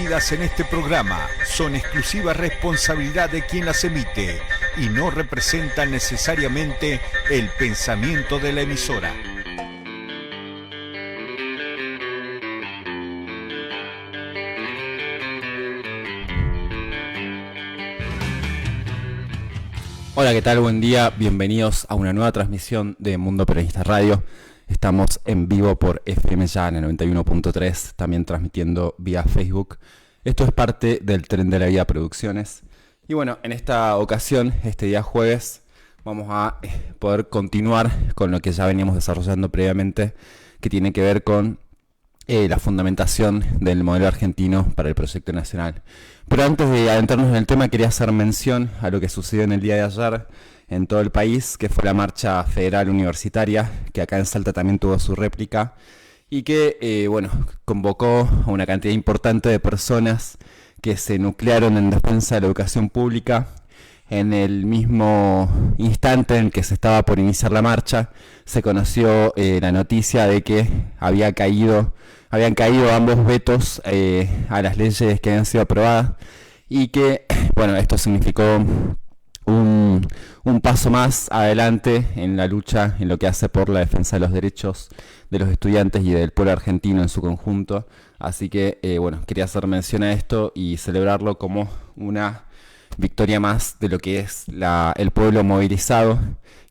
emitidas en este programa son exclusiva responsabilidad de quien las emite y no representan necesariamente el pensamiento de la emisora. Hola, ¿qué tal? Buen día, bienvenidos a una nueva transmisión de Mundo Peronista Radio. Estamos en vivo por FM Ya en el 91.3, también transmitiendo vía Facebook. Esto es parte del Tren de la Vida Producciones. Y bueno, en esta ocasión, este día jueves, vamos a poder continuar con lo que ya veníamos desarrollando previamente, que tiene que ver con la fundamentación del modelo argentino para el proyecto nacional. Pero antes de adentrarnos en el tema, quería hacer mención a lo que sucedió en el día de ayer en todo el país, que fue la marcha federal universitaria, que acá en Salta también tuvo su réplica, y que convocó a una cantidad importante de personas que se nuclearon en defensa de la educación pública. En el mismo instante en que se estaba por iniciar la marcha, se conoció la noticia de que habían caído ambos vetos a las leyes que habían sido aprobadas, y que, esto significó un paso más adelante en la lucha, en lo que hace por la defensa de los derechos de los estudiantes y del pueblo argentino en su conjunto. Así que, quería hacer mención a esto y celebrarlo como una victoria más de lo que es el pueblo movilizado,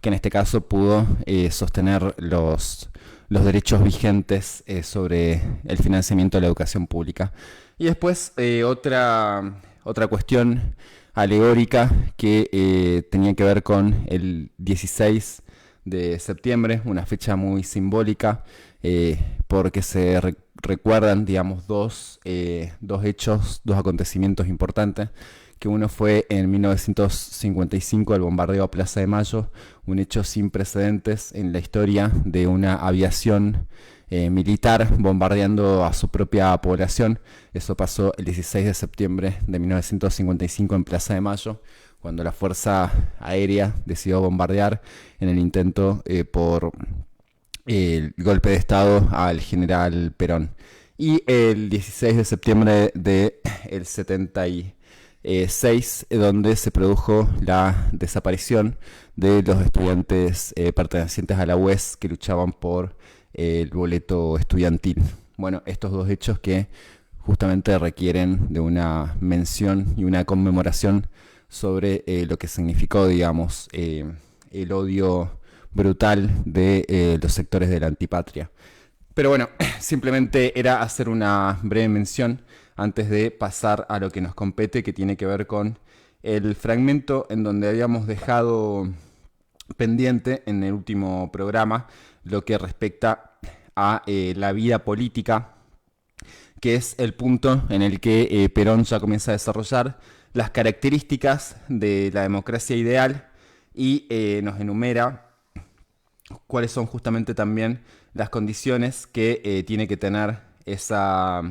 que en este caso pudo sostener los derechos vigentes sobre el financiamiento de la educación pública. Y después otra cuestión alegórica que tenía que ver con el 16 de septiembre, una fecha muy simbólica, porque se recuerdan, digamos, dos hechos, dos acontecimientos importantes. Que uno fue en 1955 el bombardeo a Plaza de Mayo, un hecho sin precedentes en la historia de una aviación militar bombardeando a su propia población. Eso pasó el 16 de septiembre de 1955 en Plaza de Mayo, cuando la Fuerza Aérea decidió bombardear en el intento por el golpe de Estado al general Perón. Y el 16 de septiembre del 76, donde se produjo la desaparición de los estudiantes pertenecientes a la UES que luchaban por el boleto estudiantil. Bueno, estos dos hechos que justamente requieren de una mención y una conmemoración sobre lo que significó, digamos, el odio brutal de los sectores de la antipatria. Pero simplemente era hacer una breve mención antes de pasar a lo que nos compete, que tiene que ver con el fragmento en donde habíamos dejado pendiente en el último programa lo que respecta a la vida política, que es el punto en el que Perón ya comienza a desarrollar las características de la democracia ideal y nos enumera cuáles son justamente también las condiciones que tiene que tener esa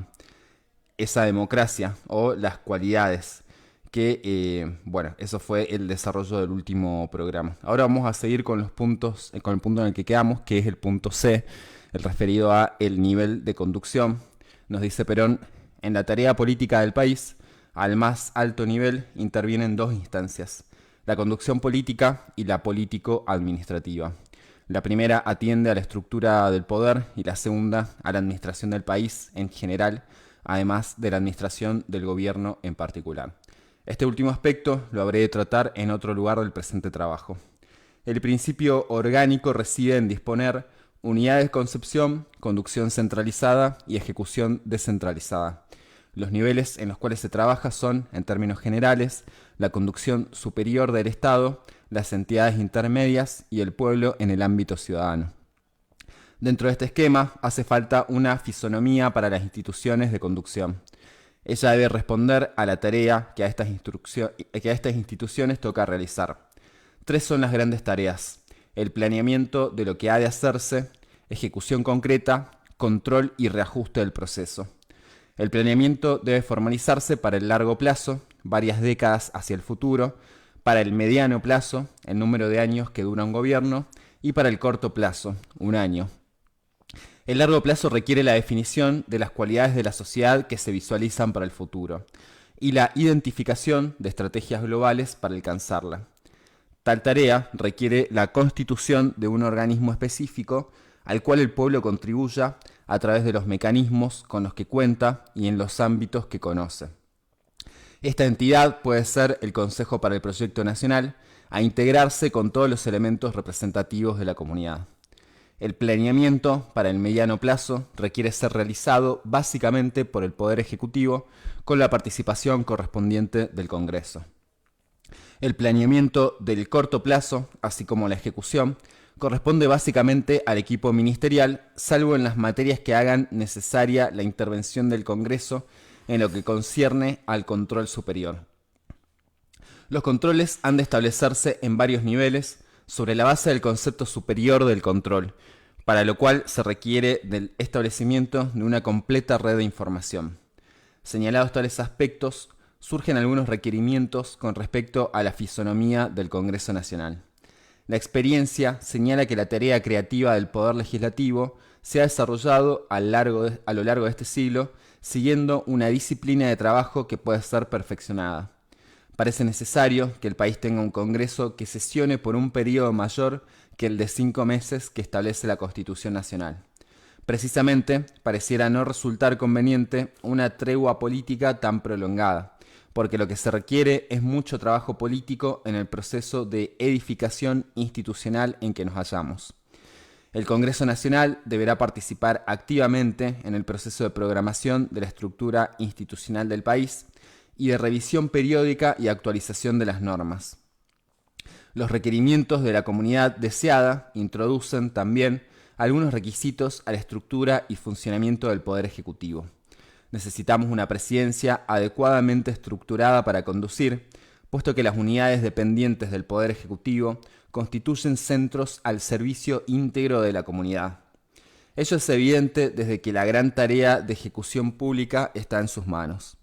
democracia, o las cualidades que, eso fue el desarrollo del último programa. Ahora vamos a seguir con los puntos, con el punto en el que quedamos, que es el punto C, el referido a el nivel de conducción. Nos dice Perón: en la tarea política del país, al más alto nivel intervienen dos instancias: la conducción política y la político-administrativa. La primera atiende a la estructura del poder y la segunda a la administración del país en general, además de la administración del gobierno en particular. Este último aspecto lo habré de tratar en otro lugar del presente trabajo. El principio orgánico reside en disponer unidades de concepción, conducción centralizada y ejecución descentralizada. Los niveles en los cuales se trabaja son, en términos generales, la conducción superior del Estado, las entidades intermedias y el pueblo en el ámbito ciudadano. Dentro de este esquema hace falta una fisonomía para las instituciones de conducción. Ella debe responder a la tarea que a estas instituciones toca realizar. Tres son las grandes tareas: el planeamiento de lo que ha de hacerse, ejecución concreta, control y reajuste del proceso. El planeamiento debe formalizarse para el largo plazo, varias décadas hacia el futuro, para el mediano plazo, el número de años que dura un gobierno, y para el corto plazo, un año. El largo plazo requiere la definición de las cualidades de la sociedad que se visualizan para el futuro y la identificación de estrategias globales para alcanzarla. Tal tarea requiere la constitución de un organismo específico al cual el pueblo contribuya a través de los mecanismos con los que cuenta y en los ámbitos que conoce. Esta entidad puede ser el Consejo para el Proyecto Nacional, a integrarse con todos los elementos representativos de la comunidad. El planeamiento para el mediano plazo requiere ser realizado básicamente por el Poder Ejecutivo con la participación correspondiente del Congreso. El planeamiento del corto plazo, así como la ejecución, corresponde básicamente al equipo ministerial, salvo en las materias que hagan necesaria la intervención del Congreso en lo que concierne al control superior. Los controles han de establecerse en varios niveles sobre la base del concepto superior del control, para lo cual se requiere del establecimiento de una completa red de información. Señalados tales aspectos, surgen algunos requerimientos con respecto a la fisonomía del Congreso Nacional. La experiencia señala que la tarea creativa del Poder Legislativo se ha desarrollado a lo largo de este siglo, siguiendo una disciplina de trabajo que puede ser perfeccionada. Parece necesario que el país tenga un Congreso que sesione por un periodo mayor que el de 5 meses que establece la Constitución Nacional. Precisamente, pareciera no resultar conveniente una tregua política tan prolongada, porque lo que se requiere es mucho trabajo político en el proceso de edificación institucional en que nos hallamos. El Congreso Nacional deberá participar activamente en el proceso de programación de la estructura institucional del país y de revisión periódica y actualización de las normas. Los requerimientos de la comunidad deseada introducen también algunos requisitos a la estructura y funcionamiento del Poder Ejecutivo. Necesitamos una presidencia adecuadamente estructurada para conducir, puesto que las unidades dependientes del Poder Ejecutivo constituyen centros al servicio íntegro de la comunidad. Ello es evidente desde que la gran tarea de ejecución pública está en sus manos.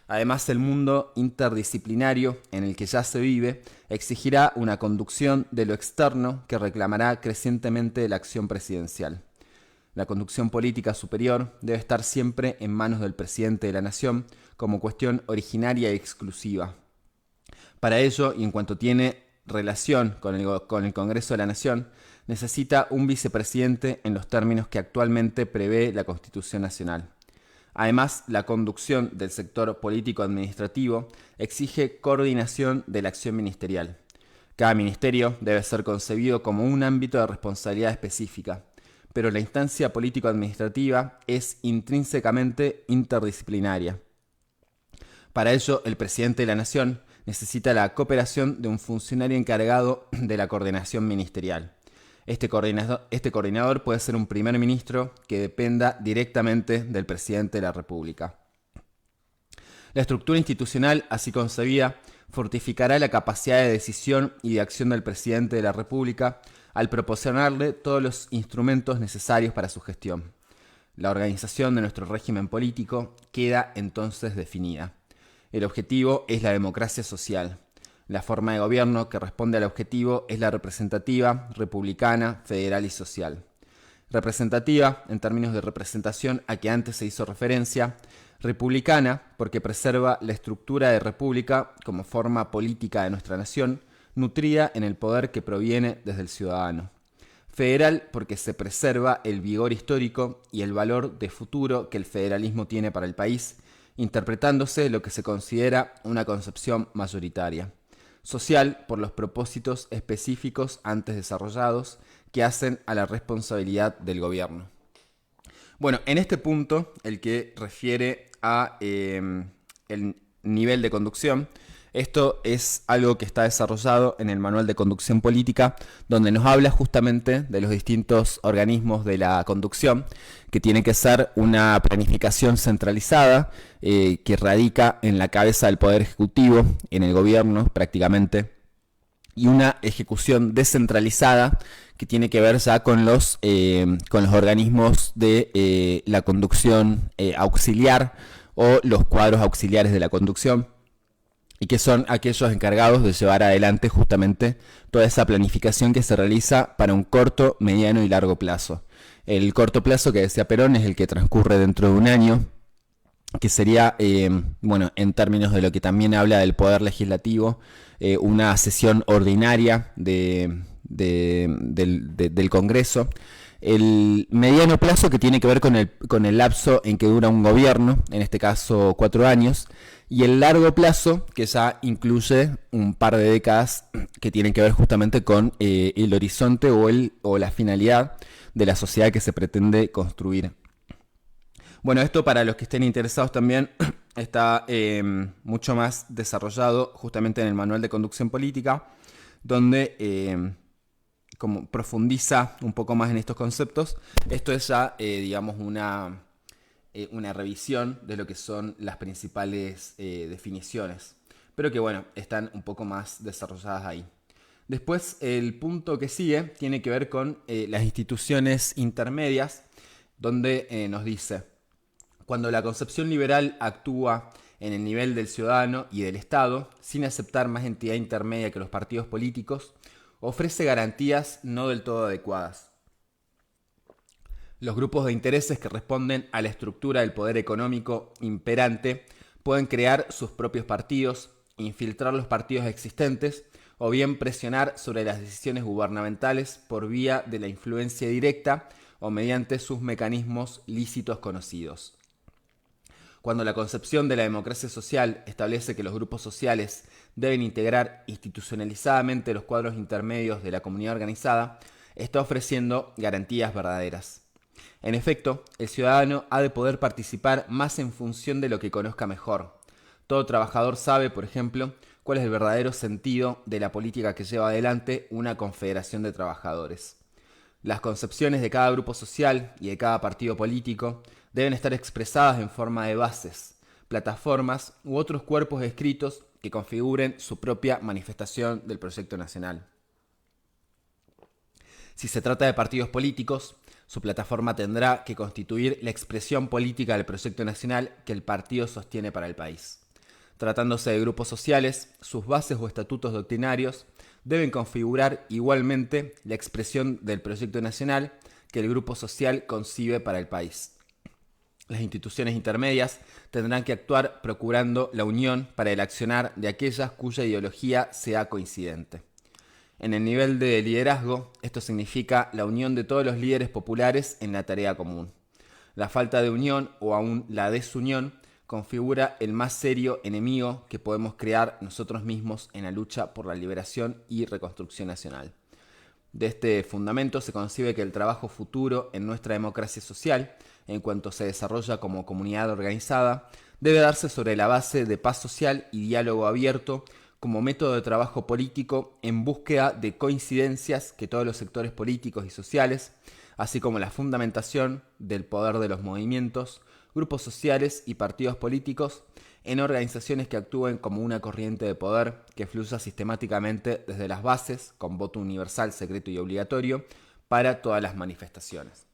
Además, el mundo interdisciplinario en el que ya se vive exigirá una conducción de lo externo que reclamará crecientemente la acción presidencial. La conducción política superior debe estar siempre en manos del presidente de la Nación como cuestión originaria y exclusiva. Para ello, y en cuanto tiene relación con el Congreso de la Nación, necesita un vicepresidente en los términos que actualmente prevé la Constitución Nacional. Además, la conducción del sector político-administrativo exige coordinación de la acción ministerial. Cada ministerio debe ser concebido como un ámbito de responsabilidad específica, pero la instancia político-administrativa es intrínsecamente interdisciplinaria. Para ello, el presidente de la Nación necesita la cooperación de un funcionario encargado de la coordinación ministerial. Este coordinador puede ser un primer ministro que dependa directamente del presidente de la República. La estructura institucional, así concebida, fortificará la capacidad de decisión y de acción del presidente de la República al proporcionarle todos los instrumentos necesarios para su gestión. La organización de nuestro régimen político queda entonces definida. El objetivo es la democracia social. La forma de gobierno que responde al objetivo es la representativa, republicana, federal y social. Representativa, en términos de representación a que antes se hizo referencia. Republicana, porque preserva la estructura de república como forma política de nuestra nación, nutrida en el poder que proviene desde el ciudadano. Federal, porque se preserva el vigor histórico y el valor de futuro que el federalismo tiene para el país, interpretándose lo que se considera una concepción mayoritaria. Social, por los propósitos específicos antes desarrollados que hacen a la responsabilidad del gobierno. Bueno, en este punto, el que refiere a el nivel de conducción, esto es algo que está desarrollado en el Manual de Conducción Política, donde nos habla justamente de los distintos organismos de la conducción, que tiene que ser una planificación centralizada, que radica en la cabeza del Poder Ejecutivo, en el gobierno prácticamente, y una ejecución descentralizada, que tiene que ver ya con los organismos de la conducción auxiliar o los cuadros auxiliares de la conducción, y que son aquellos encargados de llevar adelante justamente toda esa planificación que se realiza para un corto, mediano y largo plazo. El corto plazo que decía Perón es el que transcurre dentro de un año, que sería, bueno, en términos de lo que también habla del poder legislativo, una sesión ordinaria del Congreso. El mediano plazo, que tiene que ver con el lapso en que dura un gobierno, en este caso 4 años, y el largo plazo, que ya incluye un par de décadas que tienen que ver justamente con el horizonte o la finalidad de la sociedad que se pretende construir. Bueno, esto para los que estén interesados también está mucho más desarrollado justamente en el Manual de Conducción Política, donde como profundiza un poco más en estos conceptos. Esto es ya, digamos, una revisión de lo que son las principales definiciones, pero que, bueno, están un poco más desarrolladas ahí. Después, el punto que sigue tiene que ver con las instituciones intermedias, donde nos dice: cuando la concepción liberal actúa en el nivel del ciudadano y del Estado, sin aceptar más entidad intermedia que los partidos políticos, ofrece garantías no del todo adecuadas. Los grupos de intereses que responden a la estructura del poder económico imperante pueden crear sus propios partidos, infiltrar los partidos existentes o bien presionar sobre las decisiones gubernamentales por vía de la influencia directa o mediante sus mecanismos lícitos conocidos. Cuando la concepción de la democracia social establece que los grupos sociales deben integrar institucionalizadamente los cuadros intermedios de la comunidad organizada, está ofreciendo garantías verdaderas. En efecto, el ciudadano ha de poder participar más en función de lo que conozca mejor. Todo trabajador sabe, por ejemplo, cuál es el verdadero sentido de la política que lleva adelante una confederación de trabajadores. Las concepciones de cada grupo social y de cada partido político deben estar expresadas en forma de bases, plataformas u otros cuerpos escritos que configuren su propia manifestación del proyecto nacional. Si se trata de partidos políticos, su plataforma tendrá que constituir la expresión política del proyecto nacional que el partido sostiene para el país. Tratándose de grupos sociales, sus bases o estatutos doctrinarios deben configurar igualmente la expresión del proyecto nacional que el grupo social concibe para el país. Las instituciones intermedias tendrán que actuar procurando la unión para el accionar de aquellas cuya ideología sea coincidente. En el nivel de liderazgo, esto significa la unión de todos los líderes populares en la tarea común. La falta de unión o aún la desunión configura el más serio enemigo que podemos crear nosotros mismos en la lucha por la liberación y reconstrucción nacional. De este fundamento se concibe que el trabajo futuro en nuestra democracia social, en cuanto se desarrolla como comunidad organizada, debe darse sobre la base de paz social y diálogo abierto como método de trabajo político en búsqueda de coincidencias que todos los sectores políticos y sociales, así como la fundamentación del poder de los movimientos, grupos sociales y partidos políticos en organizaciones que actúen como una corriente de poder que fluya sistemáticamente desde las bases, con voto universal, secreto y obligatorio, para todas las manifestaciones.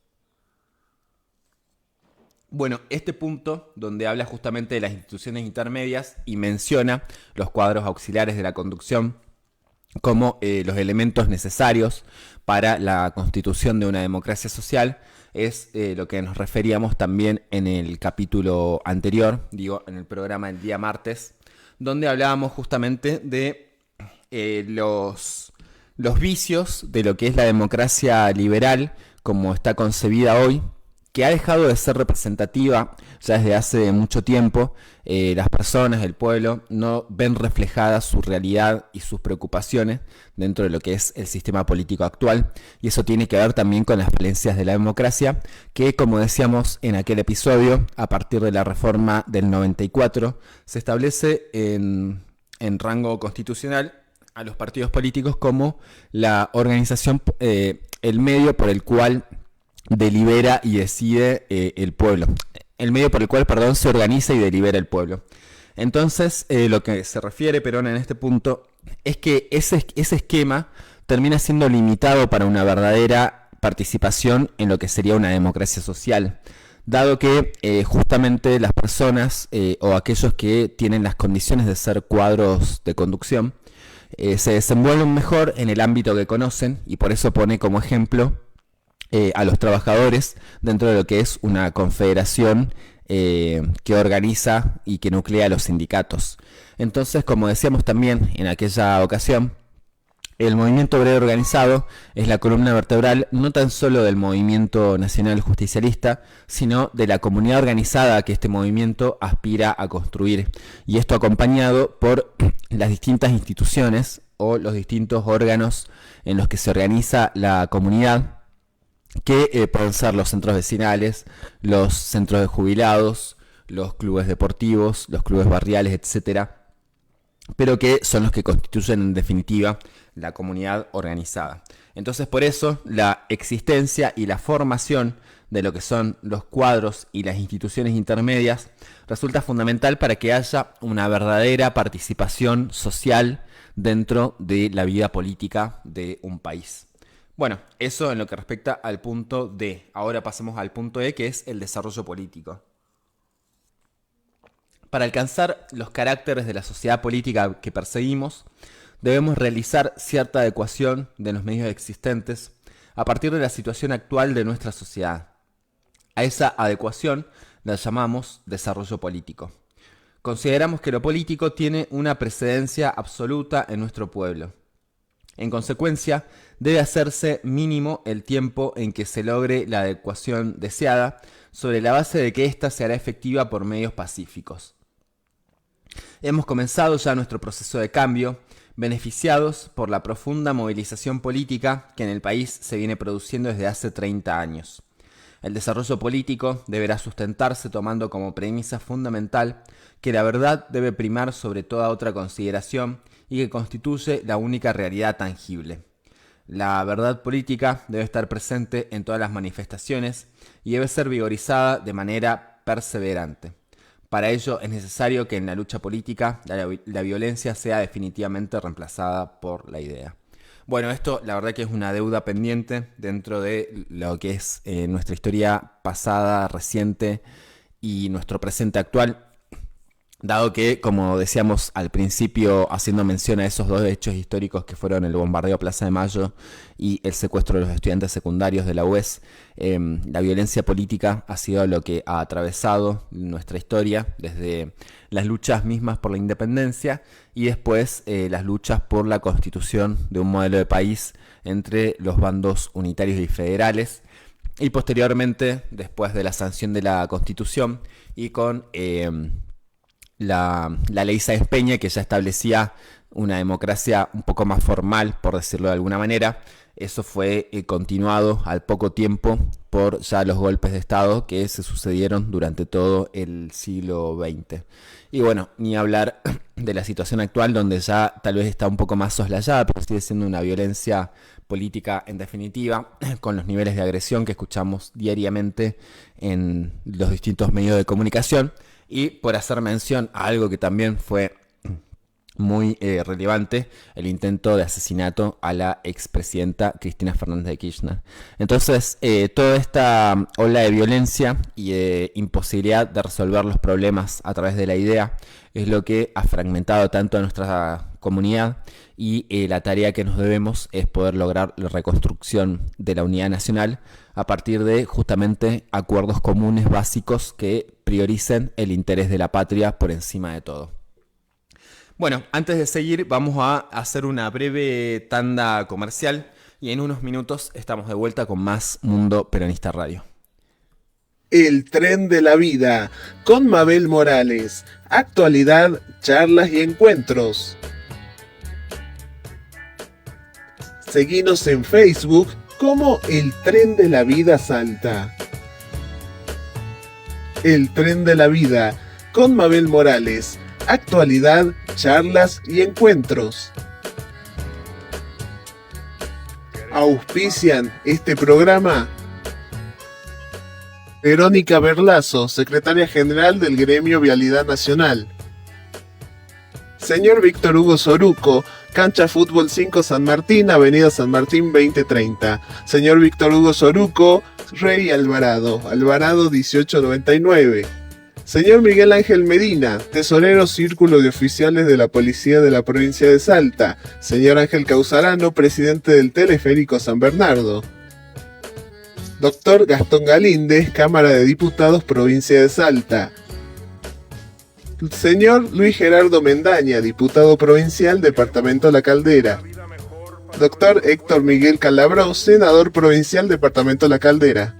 Bueno, este punto donde habla justamente de las instituciones intermedias y menciona los cuadros auxiliares de la conducción como los elementos necesarios para la constitución de una democracia social, es lo que nos referíamos también en el capítulo anterior, en el programa del día martes, donde hablábamos justamente de los vicios de lo que es la democracia liberal como está concebida hoy, que ha dejado de ser representativa ya desde hace mucho tiempo. Las personas, el pueblo, no ven reflejadas su realidad y sus preocupaciones dentro de lo que es el sistema político actual, y eso tiene que ver también con las falencias de la democracia, que, como decíamos en aquel episodio, a partir de la reforma del 94, se establece en rango constitucional a los partidos políticos como la organización, el medio por el cual delibera y decide el pueblo. El medio por el cual, se organiza y delibera el pueblo. Entonces, lo que se refiere Perón en este punto es que ese esquema termina siendo limitado para una verdadera participación en lo que sería una democracia social, dado que justamente las personas o aquellos que tienen las condiciones de ser cuadros de conducción se desenvuelven mejor en el ámbito que conocen, y por eso pone como ejemplo a los trabajadores dentro de lo que es una confederación que organiza y que nuclea a los sindicatos. Entonces, como decíamos también en aquella ocasión, el movimiento obrero organizado es la columna vertebral no tan solo del movimiento nacional justicialista, sino de la comunidad organizada que este movimiento aspira a construir. Y esto acompañado por las distintas instituciones o los distintos órganos en los que se organiza la comunidad, que pueden ser los centros vecinales, los centros de jubilados, los clubes deportivos, los clubes barriales, etcétera, pero que son los que constituyen en definitiva la comunidad organizada. Entonces, por eso la existencia y la formación de lo que son los cuadros y las instituciones intermedias resulta fundamental para que haya una verdadera participación social dentro de la vida política de un país. Bueno, eso en lo que respecta al punto D. Ahora pasemos al punto E, que es el desarrollo político. Para alcanzar los caracteres de la sociedad política que perseguimos, debemos realizar cierta adecuación de los medios existentes a partir de la situación actual de nuestra sociedad. A esa adecuación la llamamos desarrollo político. Consideramos que lo político tiene una precedencia absoluta en nuestro pueblo. En consecuencia, debe hacerse mínimo el tiempo en que se logre la adecuación deseada, sobre la base de que ésta se hará efectiva por medios pacíficos. Hemos comenzado ya nuestro proceso de cambio, beneficiados por la profunda movilización política que en el país se viene produciendo desde hace 30 años. El desarrollo político deberá sustentarse tomando como premisa fundamental que la verdad debe primar sobre toda otra consideración y que constituye la única realidad tangible. La verdad política debe estar presente en todas las manifestaciones y debe ser vigorizada de manera perseverante. Para ello es necesario que en la lucha política la violencia sea definitivamente reemplazada por la idea. Bueno, esto la verdad que es una deuda pendiente dentro de lo que es nuestra historia pasada, reciente y nuestro presente actual, dado que, como decíamos al principio, haciendo mención a esos dos hechos históricos que fueron el bombardeo a Plaza de Mayo y el secuestro de los estudiantes secundarios de la UES, la violencia política ha sido lo que ha atravesado nuestra historia, desde las luchas mismas por la independencia y después las luchas por la constitución de un modelo de país entre los bandos unitarios y federales, y posteriormente, después de la sanción de la Constitución y con la ley Sáenz Peña, que ya establecía una democracia un poco más formal, por decirlo de alguna manera. Eso fue continuado al poco tiempo por ya los golpes de Estado que se sucedieron durante todo el siglo XX. Y bueno, ni hablar de la situación actual, donde ya tal vez está un poco más soslayada, pero sigue siendo una violencia política en definitiva, con los niveles de agresión que escuchamos diariamente en los distintos medios de comunicación. Y por hacer mención a algo que también fue muy relevante, el intento de asesinato a la expresidenta Cristina Fernández de Kirchner. Entonces, toda esta ola de violencia y de imposibilidad de resolver los problemas a través de la idea es lo que ha fragmentado tanto a nuestra comunidad, y la tarea que nos debemos es poder lograr la reconstrucción de la unidad nacional a partir de justamente acuerdos comunes básicos que prioricen el interés de la patria por encima de todo. Bueno, antes de seguir vamos a hacer una breve tanda comercial y en unos minutos estamos de vuelta con más Mundo Peronista Radio. El tren de la vida con Mabel Morales. Actualidad, charlas y encuentros. Seguinos en Facebook como El Tren de la Vida Salta. El Tren de la Vida con Mabel Morales. Actualidad, charlas y encuentros. Auspician este programa Verónica Berlazo, secretaria general del Gremio Vialidad Nacional. Señor Víctor Hugo Soruco, Cancha Fútbol 5 San Martín, Avenida San Martín 2030. Señor Víctor Hugo Soruco, Rey Alvarado, Alvarado 1899. Señor Miguel Ángel Medina, tesorero Círculo de Oficiales de la Policía de la Provincia de Salta. Señor Ángel Causarano, presidente del Teleférico San Bernardo. Doctor Gastón Galíndez, Cámara de Diputados, Provincia de Salta. Señor Luis Gerardo Mendaña, Diputado Provincial, Departamento La Caldera. Doctor Héctor Miguel Calabró, Senador Provincial, Departamento La Caldera.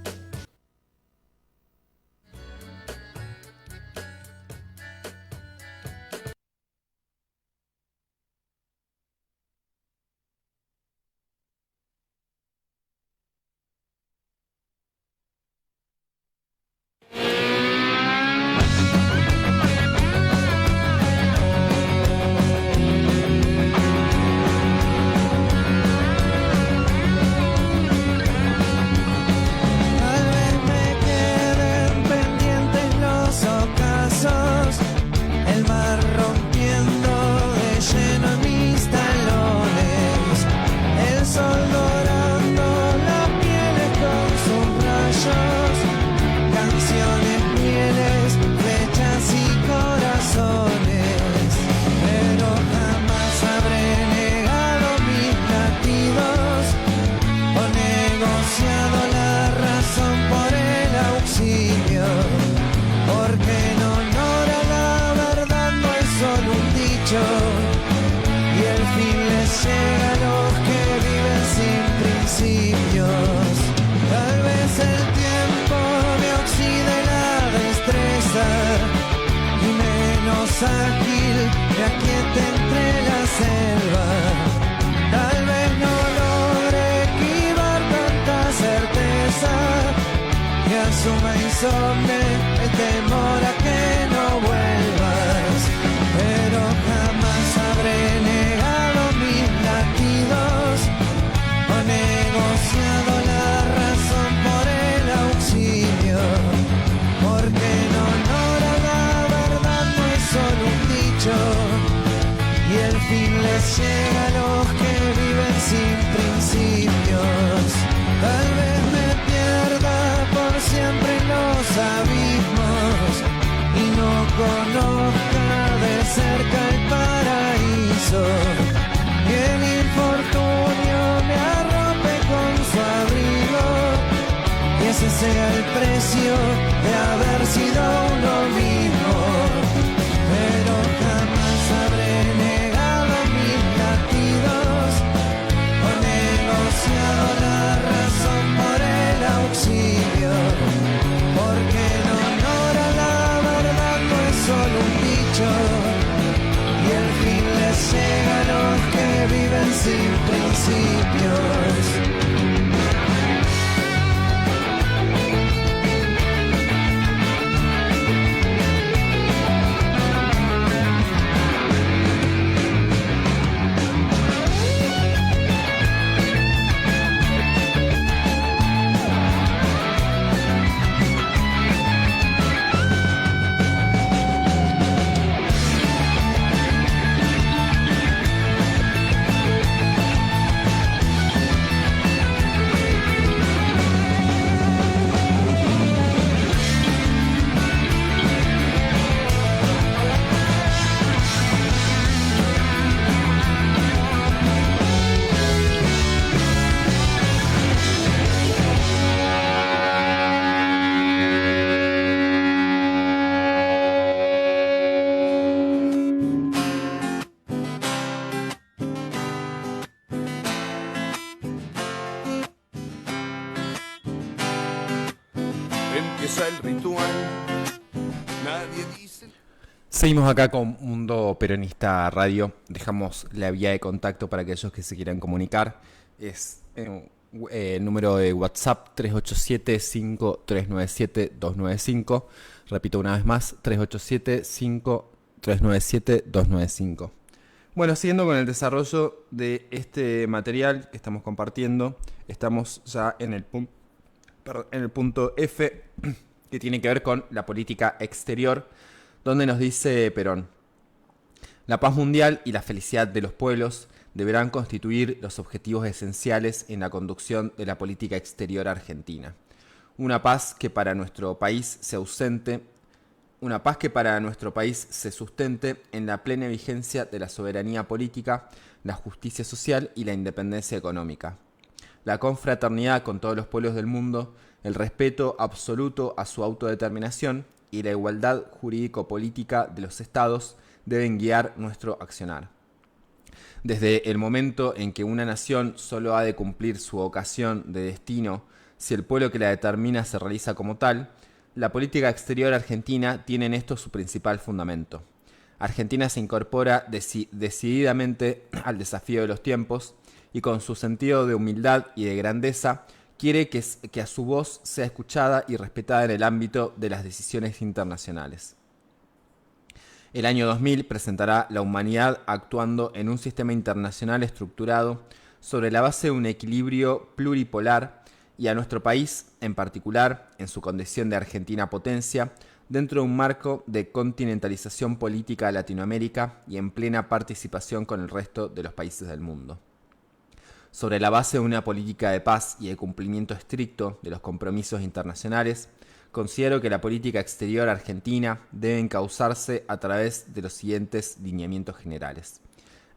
Seguimos acá con Mundo Peronista Radio. Dejamos la vía de contacto para aquellos que se quieran comunicar. Es el número de WhatsApp 387-5397-295. Repito una vez más, 387-5397-295. Bueno, siguiendo con el desarrollo de este material que estamos compartiendo, estamos ya en el punto F, que tiene que ver con la política exterior, donde nos dice Perón: la paz mundial y la felicidad de los pueblos deberán constituir los objetivos esenciales en la conducción de la política exterior argentina. Una paz que para nuestro país se sustente en la plena vigencia de la soberanía política, la justicia social y la independencia económica. La confraternidad con todos los pueblos del mundo el respeto absoluto a su autodeterminación y la igualdad jurídico-política de los estados deben guiar nuestro accionar. Desde el momento en que una nación solo ha de cumplir su vocación de destino si el pueblo que la determina se realiza como tal, la política exterior argentina tiene en esto su principal fundamento. Argentina se incorpora decididamente al desafío de los tiempos y con su sentido de humildad y de grandeza quiere que a su voz sea escuchada y respetada en el ámbito de las decisiones internacionales. El año 2000 presentará la humanidad actuando en un sistema internacional estructurado sobre la base de un equilibrio pluripolar y a nuestro país, en particular, en su condición de Argentina potencia, dentro de un marco de continentalización política de Latinoamérica y en plena participación con el resto de los países del mundo. Sobre la base de una política de paz y de cumplimiento estricto de los compromisos internacionales, considero que la política exterior argentina debe encauzarse a través de los siguientes lineamientos generales.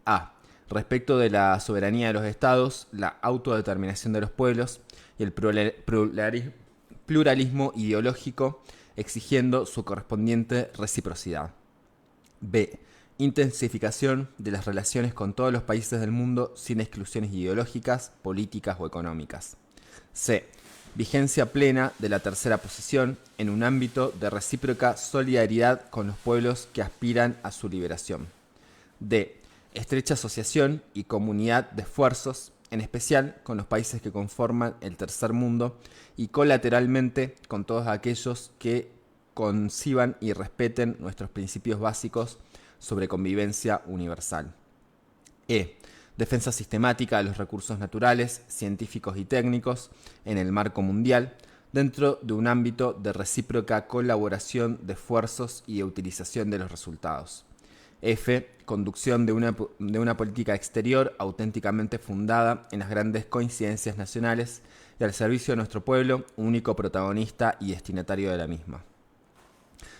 A. Respecto de la soberanía de los estados, la autodeterminación de los pueblos y el pluralismo ideológico, exigiendo su correspondiente reciprocidad. B. Intensificación de las relaciones con todos los países del mundo sin exclusiones ideológicas, políticas o económicas. C. Vigencia plena de la tercera posición en un ámbito de recíproca solidaridad con los pueblos que aspiran a su liberación. D. Estrecha asociación y comunidad de esfuerzos, en especial con los países que conforman el tercer mundo y colateralmente con todos aquellos que conciban y respeten nuestros principios básicos sobre convivencia universal. E. Defensa sistemática de los recursos naturales, científicos y técnicos en el marco mundial, dentro de un ámbito de recíproca colaboración de esfuerzos y de utilización de los resultados. F. Conducción de una política exterior auténticamente fundada en las grandes coincidencias nacionales y al servicio de nuestro pueblo, único protagonista y destinatario de la misma.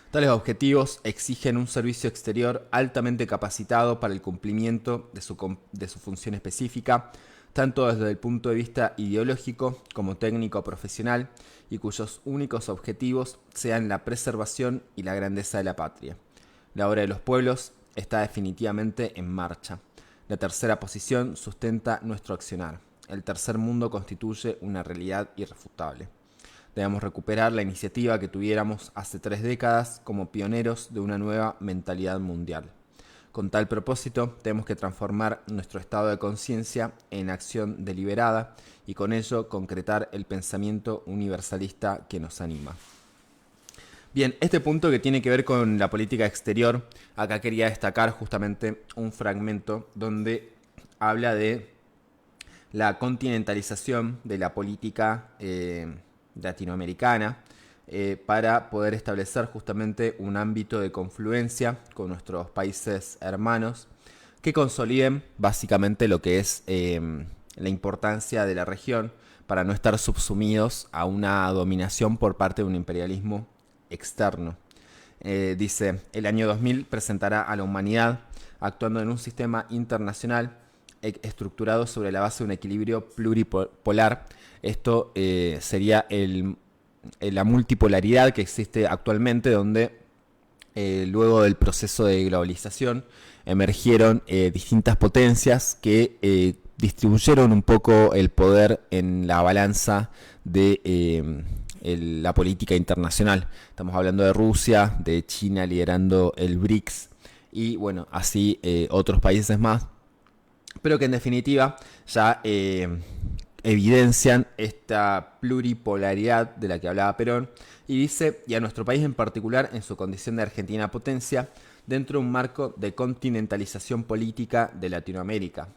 Tales objetivos exigen un servicio exterior altamente capacitado para el cumplimiento de su función específica, tanto desde el punto de vista ideológico como técnico profesional, y cuyos únicos objetivos sean la preservación y la grandeza de la patria. La obra de los pueblos está definitivamente en marcha. La tercera posición sustenta nuestro accionar. El tercer mundo constituye una realidad irrefutable. Debemos recuperar la iniciativa que tuviéramos hace 3 décadas como pioneros de una nueva mentalidad mundial. Con tal propósito, tenemos que transformar nuestro estado de conciencia en acción deliberada y con ello concretar el pensamiento universalista que nos anima. Bien, este punto que tiene que ver con la política exterior, acá quería destacar justamente un fragmento donde habla de la continentalización de la política latinoamericana para poder establecer justamente un ámbito de confluencia con nuestros países hermanos que consoliden básicamente lo que es la importancia de la región para no estar subsumidos a una dominación por parte de un imperialismo externo. Dice, el año 2000 presentará a la humanidad actuando en un sistema internacional estructurado sobre la base de un equilibrio pluripolar. Esto sería la multipolaridad que existe actualmente, donde luego del proceso de globalización emergieron distintas potencias que distribuyeron un poco el poder en la balanza de la política internacional. Estamos hablando de Rusia, de China liderando el BRICS y bueno, así otros países más, pero que en definitiva ya evidencian esta pluripolaridad de la que hablaba Perón, y dice, y a nuestro país en particular en su condición de Argentina potencia, dentro de un marco de continentalización política de Latinoamérica.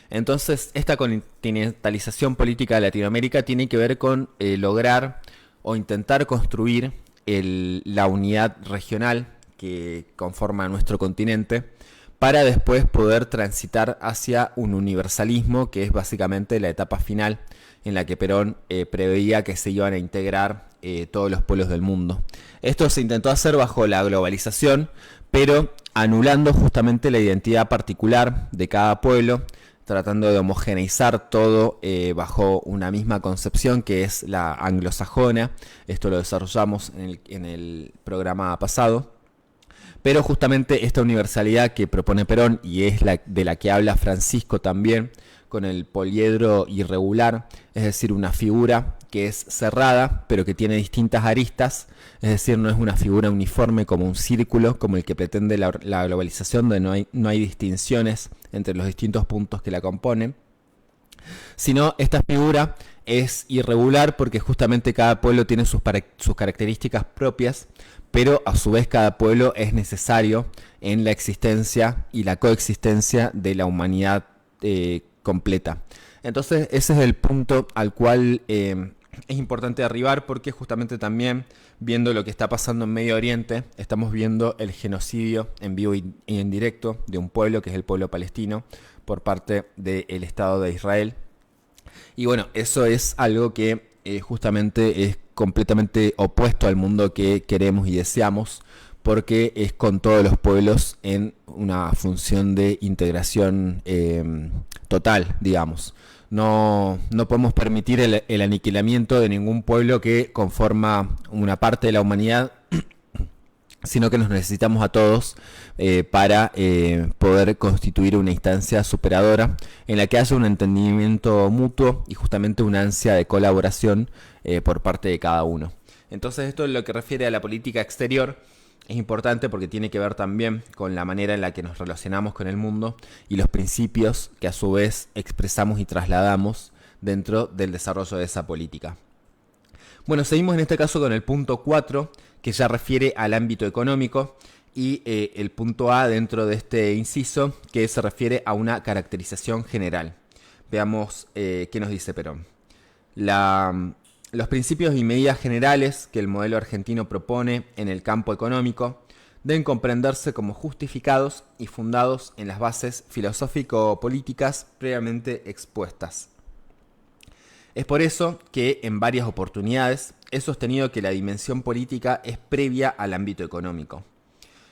Entonces, esta continentalización política de Latinoamérica tiene que ver con lograr o intentar construir la unidad regional que conforma nuestro continente, para después poder transitar hacia un universalismo, que es básicamente la etapa final en la que Perón preveía que se iban a integrar todos los pueblos del mundo. Esto se intentó hacer bajo la globalización, pero anulando justamente la identidad particular de cada pueblo, tratando de homogeneizar todo bajo una misma concepción que es la anglosajona. Esto lo desarrollamos en el programa pasado. Pero justamente esta universalidad que propone Perón, y es de la que habla Francisco también, con el poliedro irregular, es decir, una figura que es cerrada, pero que tiene distintas aristas, es decir, no es una figura uniforme como un círculo, como el que pretende la globalización, donde no hay distinciones entre los distintos puntos que la componen, sino esta figura es irregular porque justamente cada pueblo tiene sus características propias, pero a su vez cada pueblo es necesario en la existencia y la coexistencia de la humanidad completa. Entonces ese es el punto al cual es importante arribar, porque justamente también viendo lo que está pasando en Medio Oriente, estamos viendo el genocidio en vivo y en directo de un pueblo que es el pueblo palestino por parte del Estado de Israel. Y bueno, eso es algo que justamente es completamente opuesto al mundo que queremos y deseamos, porque es con todos los pueblos en una función de integración total, digamos. No podemos permitir el aniquilamiento de ningún pueblo que conforma una parte de la humanidad, sino que nos necesitamos a todos para poder constituir una instancia superadora en la que haya un entendimiento mutuo y justamente una ansia de colaboración por parte de cada uno. Entonces esto en lo que refiere a la política exterior es importante porque tiene que ver también con la manera en la que nos relacionamos con el mundo y los principios que a su vez expresamos y trasladamos dentro del desarrollo de esa política. Bueno, seguimos en este caso con el punto 4, que ya refiere al ámbito económico, y el punto A dentro de este inciso, que se refiere a una caracterización general. Veamos qué nos dice Perón. Los principios y medidas generales que el modelo argentino propone en el campo económico deben comprenderse como justificados y fundados en las bases filosófico-políticas previamente expuestas. Es por eso que en varias oportunidades he sostenido que la dimensión política es previa al ámbito económico.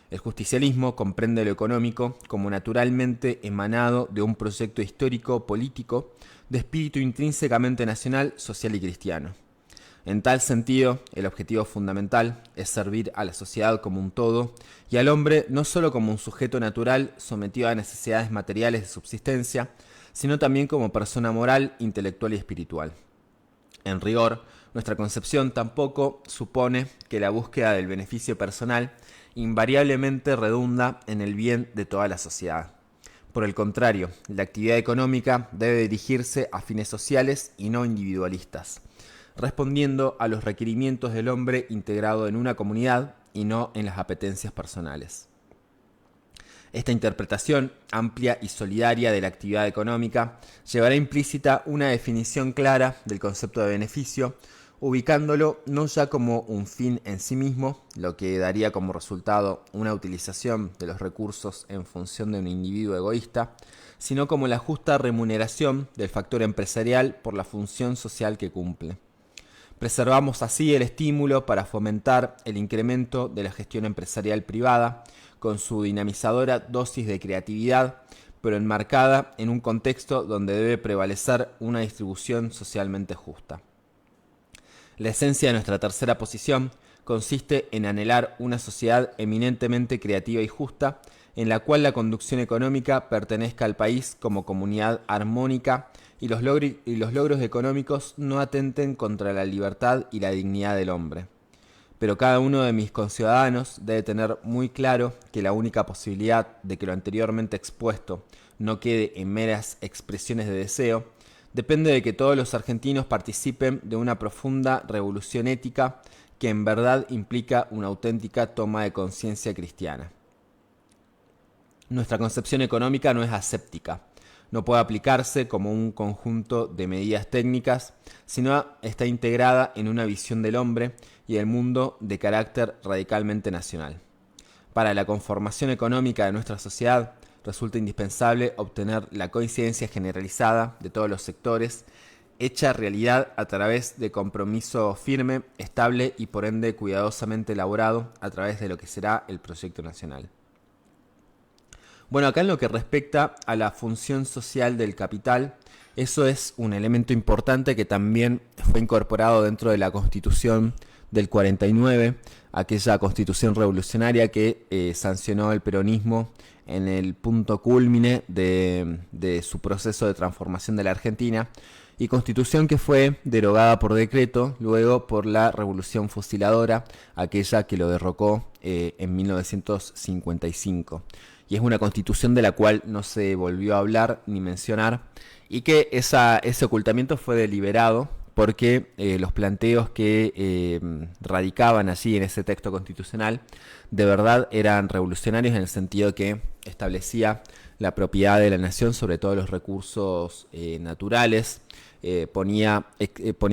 El justicialismo comprende lo económico como naturalmente emanado de un proyecto histórico-político de espíritu intrínsecamente nacional, social y cristiano. En tal sentido, el objetivo fundamental es servir a la sociedad como un todo y al hombre no solo como un sujeto natural sometido a necesidades materiales de subsistencia, sino también como persona moral, intelectual y espiritual. En rigor, nuestra concepción tampoco supone que la búsqueda del beneficio personal invariablemente redunda en el bien de toda la sociedad. Por el contrario, la actividad económica debe dirigirse a fines sociales y no individualistas, respondiendo a los requerimientos del hombre integrado en una comunidad y no en las apetencias personales. Esta interpretación amplia y solidaria de la actividad económica llevará implícita una definición clara del concepto de beneficio, ubicándolo no ya como un fin en sí mismo, lo que daría como resultado una utilización de los recursos en función de un individuo egoísta, sino como la justa remuneración del factor empresarial por la función social que cumple. Preservamos así el estímulo para fomentar el incremento de la gestión empresarial privada, con su dinamizadora dosis de creatividad, pero enmarcada en un contexto donde debe prevalecer una distribución socialmente justa. La esencia de nuestra tercera posición consiste en anhelar una sociedad eminentemente creativa y justa, en la cual la conducción económica pertenezca al país como comunidad armónica y los logros económicos no atenten contra la libertad y la dignidad del hombre. Pero cada uno de mis conciudadanos debe tener muy claro que la única posibilidad de que lo anteriormente expuesto no quede en meras expresiones de deseo depende de que todos los argentinos participen de una profunda revolución ética que en verdad implica una auténtica toma de conciencia cristiana. Nuestra concepción económica no es aséptica, no puede aplicarse como un conjunto de medidas técnicas, sino está integrada en una visión del hombre y del mundo de carácter radicalmente nacional. Para la conformación económica de nuestra sociedad resulta indispensable obtener la coincidencia generalizada de todos los sectores, hecha realidad a través de compromiso firme, estable y por ende cuidadosamente elaborado a través de lo que será el proyecto nacional. Bueno, acá en lo que respecta a la función social del capital, eso es un elemento importante que también fue incorporado dentro de la Constitución del 49, aquella Constitución revolucionaria que sancionó el peronismo en el punto cúlmine de su proceso de transformación de la Argentina, y Constitución que fue derogada por decreto luego por la Revolución Fusiladora, aquella que lo derrocó en 1955. Y es una Constitución de la cual no se volvió a hablar ni mencionar, y que ese ocultamiento fue deliberado porque los planteos que radicaban allí en ese texto constitucional de verdad eran revolucionarios, en el sentido que establecía la propiedad de la nación sobre todos los recursos naturales, ponía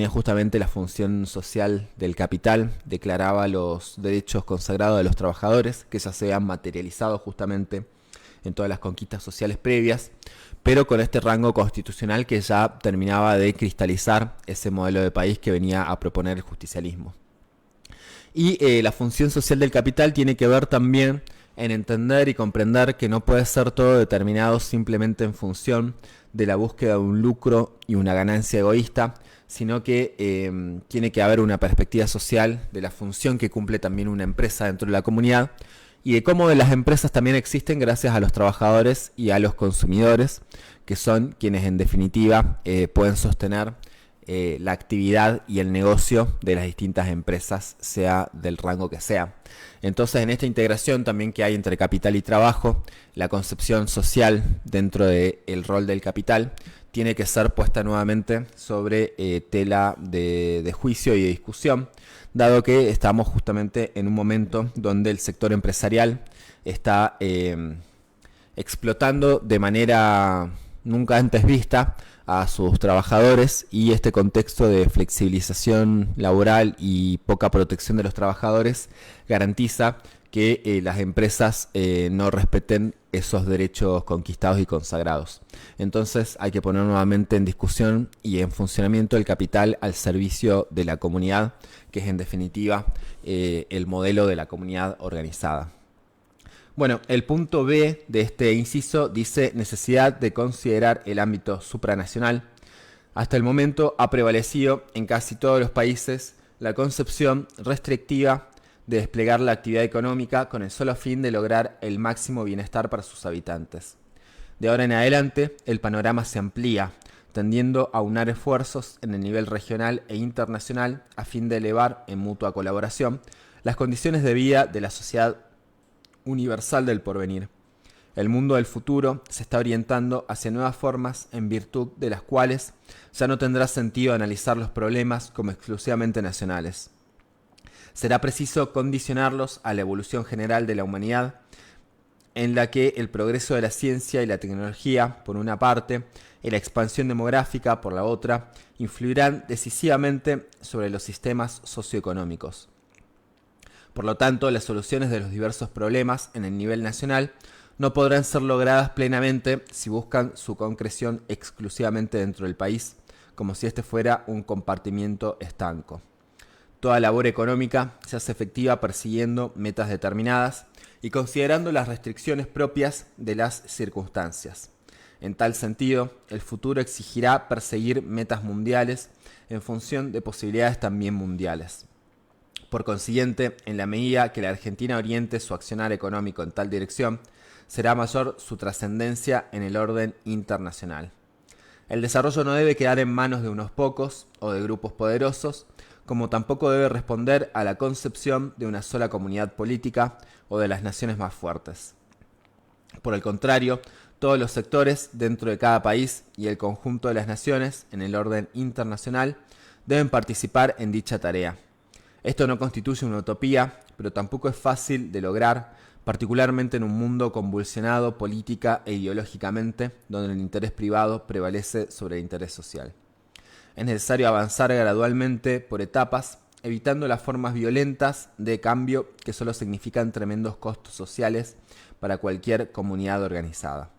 justamente la función social del capital, declaraba los derechos consagrados de los trabajadores, que ya se habían materializado justamente en todas las conquistas sociales previas, pero con este rango constitucional que ya terminaba de cristalizar ese modelo de país que venía a proponer el justicialismo. Y la función social del capital tiene que ver también en entender y comprender que no puede ser todo determinado simplemente en función de la búsqueda de un lucro y una ganancia egoísta, sino que tiene que haber una perspectiva social de la función que cumple también una empresa dentro de la comunidad, y de cómo las empresas también existen gracias a los trabajadores y a los consumidores, que son quienes en definitiva pueden sostener la actividad y el negocio de las distintas empresas, sea del rango que sea. Entonces, en esta integración también que hay entre capital y trabajo, la concepción social dentro del rol del capital tiene que ser puesta nuevamente sobre tela de juicio y de discusión, dado que estamos justamente en un momento donde el sector empresarial está explotando de manera nunca antes vista a sus trabajadores, y este contexto de flexibilización laboral y poca protección de los trabajadores garantiza que las empresas no respeten esos derechos conquistados y consagrados. Entonces hay que poner nuevamente en discusión y en funcionamiento el capital al servicio de la comunidad, que es en definitiva el modelo de la comunidad organizada. Bueno, el punto B de este inciso dice necesidad de considerar el ámbito supranacional. Hasta el momento ha prevalecido en casi todos los países la concepción restrictiva de desplegar la actividad económica con el solo fin de lograr el máximo bienestar para sus habitantes. De ahora en adelante, el panorama se amplía, tendiendo a unar esfuerzos en el nivel regional e internacional a fin de elevar en mutua colaboración las condiciones de vida de la sociedad universal del porvenir. El mundo del futuro se está orientando hacia nuevas formas en virtud de las cuales ya no tendrá sentido analizar los problemas como exclusivamente nacionales. Será preciso condicionarlos a la evolución general de la humanidad, en la que el progreso de la ciencia y la tecnología, por una parte, y la expansión demográfica, por la otra, influirán decisivamente sobre los sistemas socioeconómicos. Por lo tanto, las soluciones de los diversos problemas en el nivel nacional no podrán ser logradas plenamente si buscan su concreción exclusivamente dentro del país, como si este fuera un compartimiento estanco. Toda labor económica se hace efectiva persiguiendo metas determinadas y considerando las restricciones propias de las circunstancias. En tal sentido, el futuro exigirá perseguir metas mundiales en función de posibilidades también mundiales. Por consiguiente, en la medida que la Argentina oriente su accionar económico en tal dirección, será mayor su trascendencia en el orden internacional. El desarrollo no debe quedar en manos de unos pocos o de grupos poderosos, como tampoco debe responder a la concepción de una sola comunidad política o de las naciones más fuertes. Por el contrario, todos los sectores dentro de cada país y el conjunto de las naciones en el orden internacional deben participar en dicha tarea. Esto no constituye una utopía, pero tampoco es fácil de lograr, particularmente en un mundo convulsionado política e ideológicamente, donde el interés privado prevalece sobre el interés social. Es necesario avanzar gradualmente por etapas, evitando las formas violentas de cambio que solo significan tremendos costos sociales para cualquier comunidad organizada.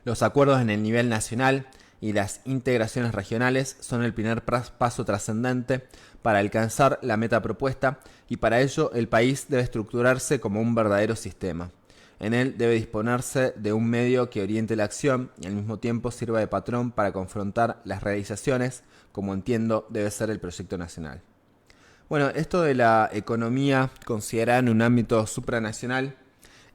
Los acuerdos en el nivel nacional y las integraciones regionales son el primer paso trascendente para alcanzar la meta propuesta, y para ello el país debe estructurarse como un verdadero sistema. En él debe disponerse de un medio que oriente la acción y al mismo tiempo sirva de patrón para confrontar las realizaciones, como entiendo debe ser el proyecto nacional. Bueno, esto de la economía considerada en un ámbito supranacional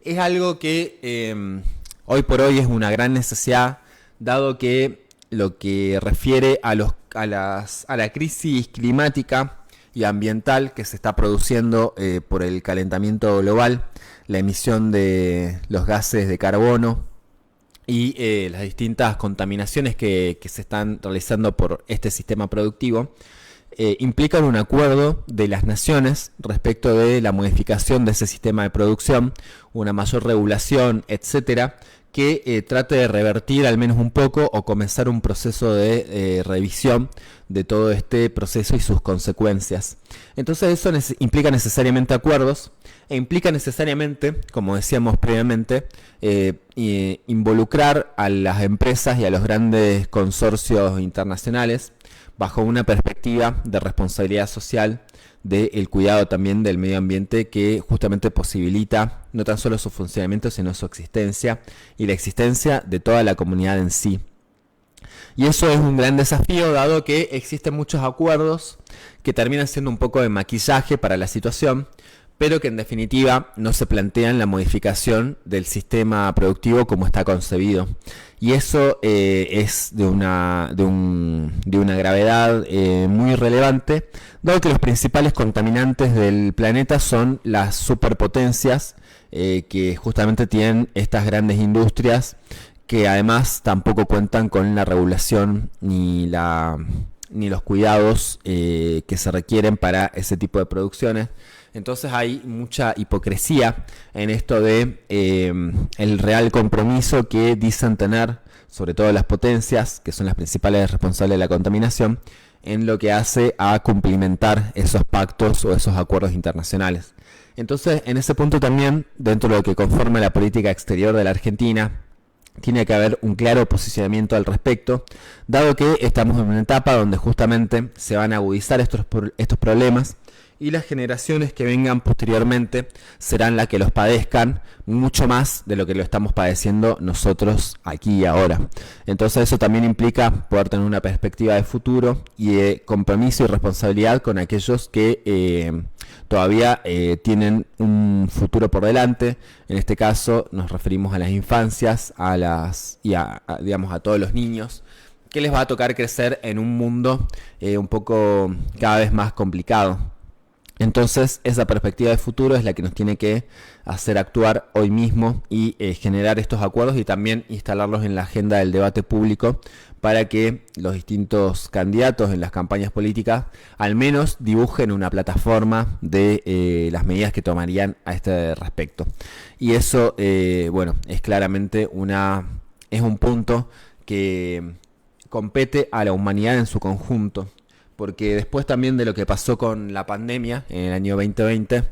es algo que hoy por hoy es una gran necesidad, dado que lo que refiere a la crisis climática y ambiental que se está produciendo por el calentamiento global, la emisión de los gases de carbono y las distintas contaminaciones que se están realizando por este sistema productivo, implican un acuerdo de las naciones respecto de la modificación de ese sistema de producción, una mayor regulación, etcétera, que trate de revertir al menos un poco o comenzar un proceso de revisión de todo este proceso y sus consecuencias. Entonces eso implica necesariamente acuerdos e implica necesariamente, como decíamos previamente, involucrar a las empresas y a los grandes consorcios internacionales bajo una perspectiva de responsabilidad social, del cuidado también del medio ambiente, que justamente posibilita no tan solo su funcionamiento, sino su existencia y la existencia de toda la comunidad en sí. Y eso es un gran desafío, dado que existen muchos acuerdos que terminan siendo un poco de maquillaje para la situación, pero que en definitiva no se plantean la modificación del sistema productivo como está concebido. Y eso es de una gravedad muy relevante, dado que los principales contaminantes del planeta son las superpotencias que justamente tienen estas grandes industrias, que además tampoco cuentan con la regulación ni los cuidados que se requieren para ese tipo de producciones. Entonces hay mucha hipocresía en esto de el real compromiso que dicen tener, sobre todo las potencias, que son las principales responsables de la contaminación, en lo que hace a cumplimentar esos pactos o esos acuerdos internacionales. Entonces, en ese punto también, dentro de lo que conforma la política exterior de la Argentina, tiene que haber un claro posicionamiento al respecto, dado que estamos en una etapa donde justamente se van a agudizar estos problemas, y las generaciones que vengan posteriormente serán las que los padezcan mucho más de lo que lo estamos padeciendo nosotros aquí y ahora. Entonces eso también implica poder tener una perspectiva de futuro y de compromiso y responsabilidad con aquellos que todavía tienen un futuro por delante. En este caso nos referimos a las infancias, digamos, a todos los niños, que les va a tocar crecer en un mundo un poco cada vez más complicado. Entonces esa perspectiva de futuro es la que nos tiene que hacer actuar hoy mismo y generar estos acuerdos y también instalarlos en la agenda del debate público, para que los distintos candidatos en las campañas políticas al menos dibujen una plataforma de las medidas que tomarían a este respecto. Y eso, bueno, es claramente es un punto que compete a la humanidad en su conjunto. Porque después también de lo que pasó con la pandemia en el año 2020,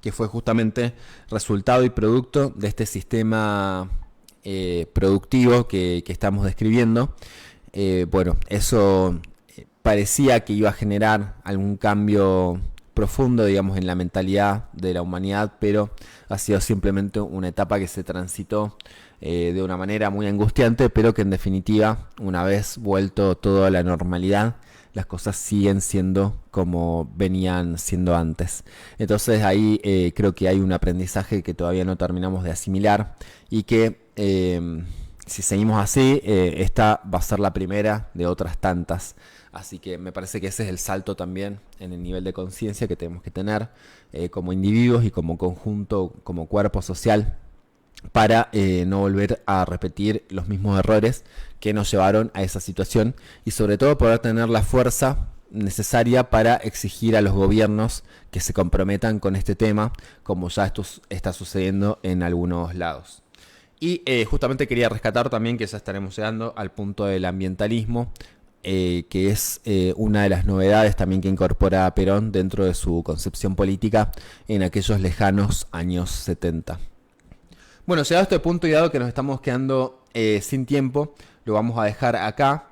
que fue justamente resultado y producto de este sistema productivo que estamos describiendo, bueno, eso parecía que iba a generar algún cambio profundo, digamos, en la mentalidad de la humanidad, pero ha sido simplemente una etapa que se transitó de una manera muy angustiante, pero que en definitiva, una vez vuelto todo a la normalidad, las cosas siguen siendo como venían siendo antes. Entonces ahí creo que hay un aprendizaje que todavía no terminamos de asimilar y que si seguimos así, esta va a ser la primera de otras tantas. Así que me parece que ese es el salto también en el nivel de conciencia que tenemos que tener como individuos y como conjunto, como cuerpo social, para no volver a repetir los mismos errores que nos llevaron a esa situación, y sobre todo poder tener la fuerza necesaria para exigir a los gobiernos que se comprometan con este tema, como ya esto está sucediendo en algunos lados. Y justamente quería rescatar también que ya estaremos llegando al punto del ambientalismo, que es una de las novedades también que incorpora Perón dentro de su concepción política en aquellos lejanos años 70. Bueno, llegado a este punto y dado que nos estamos quedando sin tiempo, lo vamos a dejar acá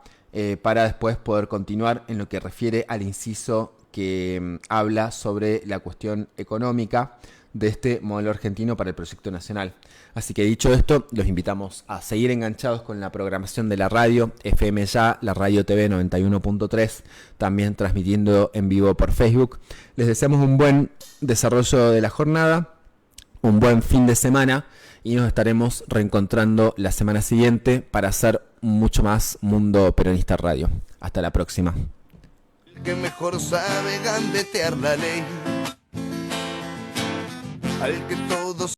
para después poder continuar en lo que refiere al inciso que habla sobre la cuestión económica de este modelo argentino para el proyecto nacional. Así que dicho esto, los invitamos a seguir enganchados con la programación de la radio, FM Ya, la Radio TV 91.3, también transmitiendo en vivo por Facebook. Les deseamos un buen desarrollo de la jornada, un buen fin de semana y nos estaremos reencontrando la semana siguiente para hacer mucho más Mundo Peronista Radio. Hasta la próxima. El que mejor sabe gambetear la ley, al que todos